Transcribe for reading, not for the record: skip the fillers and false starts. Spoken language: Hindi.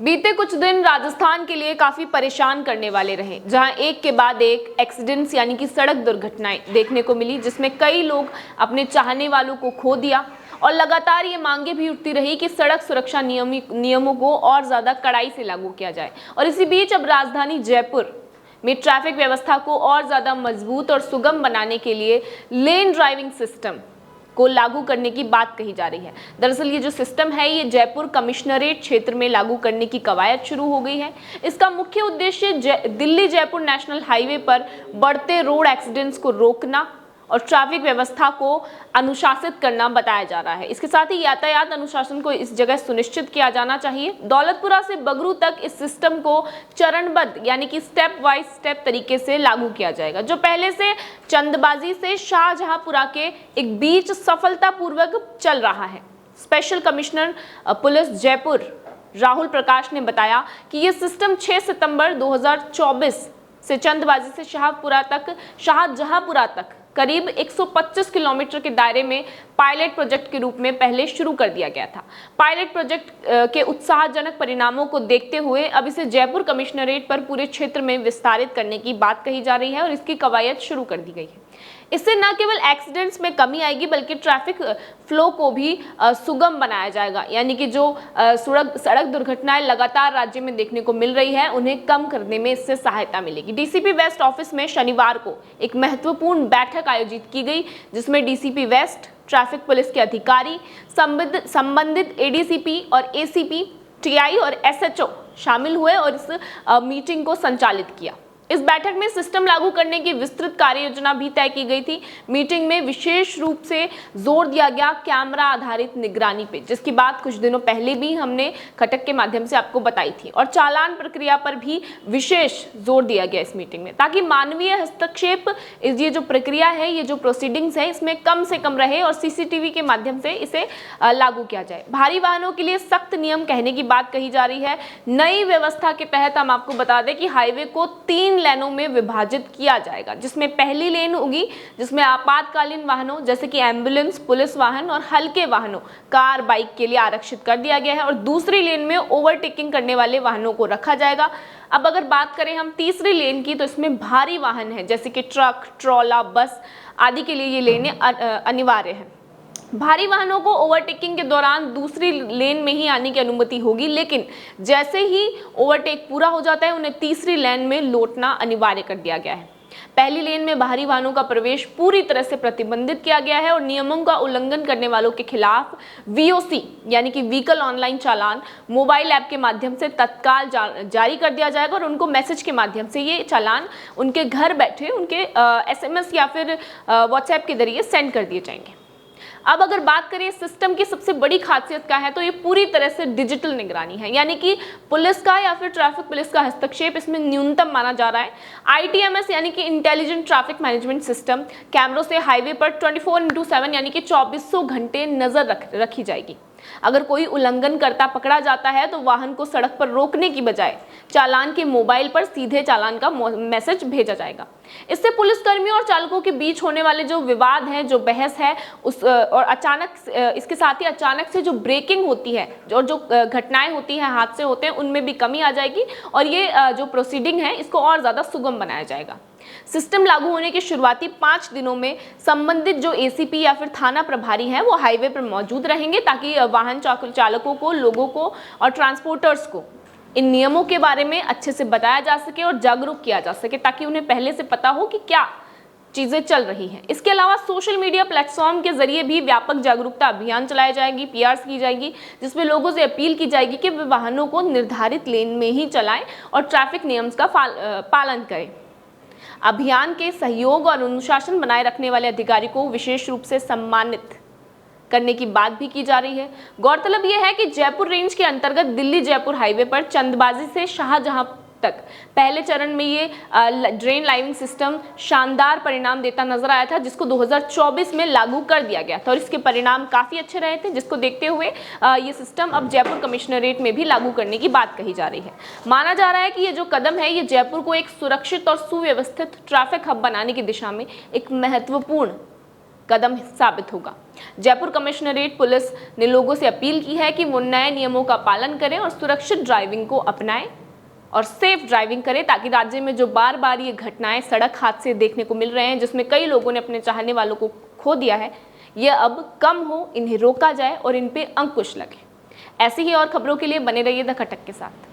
बीते कुछ दिन राजस्थान के लिए काफी परेशान करने वाले रहे, जहां एक के बाद एक एक्सीडेंट्स यानी कि सड़क दुर्घटनाएं देखने को मिली, जिसमें कई लोग अपने चाहने वालों को खो दिया। और लगातार ये मांगे भी उठती रही कि सड़क सुरक्षा नियमों को और ज्यादा कड़ाई से लागू किया जाए। और इसी बीच अब राजधानी जयपुर में ट्रैफिक व्यवस्था को और ज्यादा मजबूत और सुगम बनाने के लिए लेन ड्राइविंग सिस्टम को लागू करने की बात कही जा रही है। दरअसल ये जो सिस्टम है, ये जयपुर कमिश्नरेट क्षेत्र में लागू करने की कवायद शुरू हो गई है। इसका मुख्य उद्देश्य दिल्ली जयपुर नेशनल हाईवे पर बढ़ते रोड एक्सीडेंट्स को रोकना और ट्रैफिक व्यवस्था को अनुशासित करना बताया जा रहा है। इसके साथ ही यातायात अनुशासन को इस जगह सुनिश्चित किया जाना चाहिए। दौलतपुरा से बगरू तक इस सिस्टम को चरणबद्ध यानी कि स्टेप तरीके से लागू किया जाएगा, जो पहले से चंदबाजी से शाहजहांपुरा के एक बीच सफलतापूर्वक चल रहा है। Special commissioner police Jaipur Rahul Prakash ने बताया कि यह सिस्टम 6 सितंबर 2024 से चंदबाजी से शाहजहांपुरा तक करीब 125 किलोमीटर के दायरे में पायलट प्रोजेक्ट के रूप में पहले शुरू कर दिया गया था। पायलट प्रोजेक्ट के उत्साहजनक परिणामों को देखते हुए अब इसे जयपुर कमिश्नरेट पर पूरे क्षेत्र में विस्तारित करने की बात कही जा रही है और इसकी कवायद शुरू कर दी गई है। इससे न केवल एक्सीडेंट्स में कमी आएगी, बल्कि ट्रैफिक फ्लो को भी सुगम बनाया जाएगा। यानी कि जो सड़क दुर्घटनाएं लगातार राज्य में देखने को मिल रही है, उन्हें कम करने में इससे सहायता मिलेगी। डीसीपी वेस्ट ऑफिस में शनिवार को एक महत्वपूर्ण बैठक आयोजित की गई, जिसमें डीसीपी वेस्ट, ट्रैफिक पुलिस के अधिकारी, संबंधित एडीसीपी और एसीपी, टीआई और एसएचओ शामिल हुए और इस मीटिंग को संचालित किया। इस बैठक में सिस्टम लागू करने की विस्तृत कार्य योजना भी तय की गई थी। मीटिंग में विशेष रूप से जोर दिया गया कैमरा आधारित निगरानी पे, जिसकी बात कुछ दिनों पहले भी हमने खटक के माध्यम से आपको बताई थी, और चालान प्रक्रिया पर भी विशेष जोर दिया गया इस मीटिंग में, ताकि मानवीय हस्तक्षेप, ये जो प्रक्रिया है, ये जो प्रोसीडिंग्स है, इसमें कम से कम रहे और सीसीटीवी के माध्यम से इसे लागू किया जाए। भारी वाहनों के लिए सख्त नियम कहने की बात कही जा रही है। नई व्यवस्था के तहत हम आपको बता दें कि हाईवे को 3 लेनों में विभाजित किया जाएगा, जिसमें पहली लेन होगी जिसमें आपातकालीन वाहनों जैसे कि एम्बुलेंस, पुलिस वाहन और हल्के वाहनों, कार, बाइक के लिए आरक्षित कर दिया गया है, और दूसरी लेन में ओवरटेकिंग करने वाले वाहनों को रखा जाएगा। अब अगर बात करें हम तीसरी लेन की, तो इसमें भारी वाहन है जैसे कि ट्रक, ट्रॉला, बस आदि के लिए ये लेने अनिवार्य है। भारी वाहनों को ओवरटेकिंग के दौरान दूसरी लेन में ही आने की अनुमति होगी, लेकिन जैसे ही ओवरटेक पूरा हो जाता है, उन्हें तीसरी लेन में लौटना अनिवार्य कर दिया गया है। पहली लेन में भारी वाहनों का प्रवेश पूरी तरह से प्रतिबंधित किया गया है और नियमों का उल्लंघन करने वालों के खिलाफ वीओसी यानी कि व्हीकल ऑनलाइन चालान मोबाइल ऐप के माध्यम से तत्काल जारी कर दिया जाएगा, और उनको मैसेज के माध्यम से ये चालान उनके घर बैठे उनके एसएमएस या फिर व्हाट्सएप के जरिए सेंड कर दिए जाएंगे। अब अगर बात करें सिस्टम की सबसे बड़ी खासियत क्या है, तो ये पूरी तरह से डिजिटल निगरानी है, यानी कि पुलिस का या फिर ट्रैफिक पुलिस का हस्तक्षेप इसमें न्यूनतम माना जा रहा है। आईटीएमएस यानी कि इंटेलिजेंट ट्रैफिक मैनेजमेंट सिस्टम कैमरों से हाईवे पर 24/7 यानी कि 2400 घंटे नजर रखी जाएगी। अगर कोई उल्लंघन करता पकड़ा जाता है, तो वाहन को सड़क पर रोकने की बजाय चालान के मोबाइल पर सीधे चालान का मैसेज भेजा जाएगा। इससे पुलिसकर्मियों और चालकों के बीच होने वाले जो विवाद है, जो बहस है, इसके साथ ही अचानक से जो ब्रेकिंग होती है और जो घटनाएं होती हैं, हादसे होते हैं, उनमें भी कमी आ जाएगी और ये जो प्रोसीडिंग है, इसको और ज्यादा सुगम बनाया जाएगा। सिस्टम लागू होने के शुरुआती 5 दिनों में संबंधित जो एसीपी या फिर थाना प्रभारी हैं, वो हाईवे पर मौजूद रहेंगे, ताकि वाहन चालकों को, लोगों को और ट्रांसपोर्टर्स को इन नियमों के बारे में अच्छे से बताया जा सके और जागरूक किया जा सके, ताकि उन्हें पहले से पता हो कि क्या चीजें चल रही हैं। इसके अलावा सोशल मीडिया प्लेटफॉर्म के जरिए भी व्यापक जागरूकता अभियान चलाए जाएगी, पीआरस की जाएगी, जिसमें लोगों से अपील की जाएगी कि वे वाहनों को निर्धारित लेन में ही चलाएं और ट्रैफिक नियम का पालन करें। अभियान के सहयोग और अनुशासन बनाए रखने वाले अधिकारी को विशेष रूप से सम्मानित करने की बात भी की जा रही है। गौरतलब यह है कि जयपुर रेंज के अंतर्गत दिल्ली जयपुर हाईवे पर चंदबाजी से शाहजहां तक पहले चरण में ये ड्रेन लाइविंग सिस्टम शानदार परिणाम देता नजर आया था, जिसको 2024 में लागू कर दिया गया था और इसके परिणाम काफी अच्छे रहे थे, जिसको देखते हुए ये सिस्टम अब जयपुर कमिश्नरेट में भी लागू करने की बात कही जा रही है। माना जा रहा है कि ये जो कदम है, ये जयपुर को एक सुरक्षित और सुव्यवस्थित ट्रैफिक हब बनाने की दिशा में एक महत्वपूर्ण कदम साबित होगा। जयपुर कमिश्नरेट पुलिस ने लोगों से अपील की है कि वो नए नियमों का पालन करें और सुरक्षित ड्राइविंग को अपनाएं और सेफ ड्राइविंग करें, ताकि राज्य में जो बार बार ये घटनाएं, सड़क हादसे देखने को मिल रहे हैं जिसमें कई लोगों ने अपने चाहने वालों को खो दिया है, ये अब कम हो, इन्हें रोका जाए और इन पे अंकुश लगे। ऐसी ही और खबरों के लिए बने रहिए द खटक के साथ।